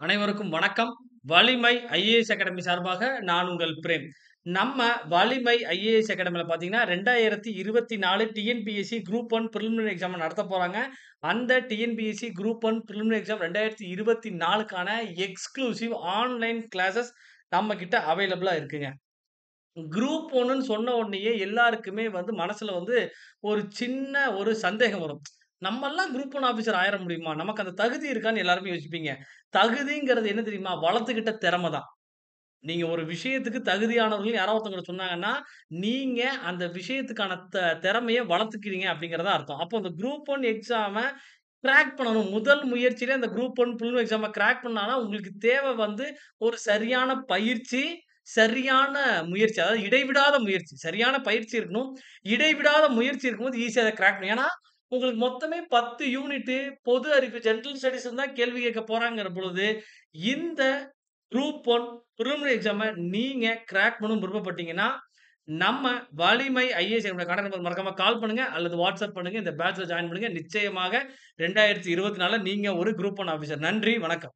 அனைவருக்கும் வணக்கம். வலிமை ஐஏஎஸ் அகாடமி சார்பாக நான் உங்கள் பிரேம். நம்ம வலிமை ஐஏஎஸ் அகாடமில பார்த்தீங்கன்னா, 2024 டிஎன்பிஎஸ்சி குரூப் 1 பிரிலிமினரி எக்ஸாம் நடத்தப் போறாங்க. அந்த டிஎன்பிஎஸ்சி குரூப் 1 பிரிலிமினரி எக்ஸாம் 2024க்கான எக்ஸ்க்ளூசிவ் ஆன்லைன் கிளாஸஸ் நம்ம கிட்ட அவைலபிளா இருக்குங்க. குரூப் 1ன்னு சொன்ன உடனேயே எல்லாருக்குமே மனசுல ஒரு சின்ன ஒரு சந்தேகம் வரும். நம்மல்லாம் குரூப் 1 ஆஃபீசர் ஆயிற முடியுமா? நமக்கு அந்த தகுதி இருக்கான்னு எல்லாருமே யோசிப்பீங்க. தகுதிங்கிறது என்ன தெரியுமா? வளர்த்துக்கிட்ட திறம தான். நீங்க ஒரு விஷயத்துக்கு தகுதியானவர்கள்ன்னு யாரோ ஒருத்தவங்க சொன்னாங்கன்னா, நீங்க அந்த விஷயத்துக்கான திறமைய வளர்த்துக்கிறீங்க அப்படிங்கிறது தான் அர்த்தம். அப்போ அந்த குரூப் 1 எக்ஸாம கிராக் பண்ணணும். முதல் முயற்சியிலே அந்த குரூப் 1 பிரிலிமினரி எக்ஸாம கிராக் பண்ணா தான் உங்களுக்கு தேவை ஒரு சரியான பயிற்சி, சரியான முயற்சி. அதாவது இடைவிடாத முயற்சி. சரியான பயிற்சி இருக்கணும். இடைவிடாத முயற்சி இருக்கும்போது ஈஸியா அத கிராக் பண்ணணும். ஏன்னா, உங்களுக்கு மொத்தமே 10 யூனிட்டு பொது அறிவு, ஜெனரல் ஸ்டடீஸ்ன்னு தான் கேள்வி கேட்க போறாங்கிற பொழுது, இந்த குரூப் 1 பிரிலிமினரி எக்ஸாம நீங்க கிராக் பண்ணணும்னு விருப்பப்பட்டீங்கன்னா, நம்ம வலிமை ஐஏஎஸ் என்னோட கான்டாக்ட் நம்பர் மறக்காம கால் பண்ணுங்க அல்லது வாட்ஸ்அப் பண்ணுங்க. இந்த பேட்ச்ல ஜாயின் பண்ணுங்க. நிச்சயமாக 2024ல நீங்க ஒரு குரூப் 1 ஆஃபீசர். நன்றி, வணக்கம்.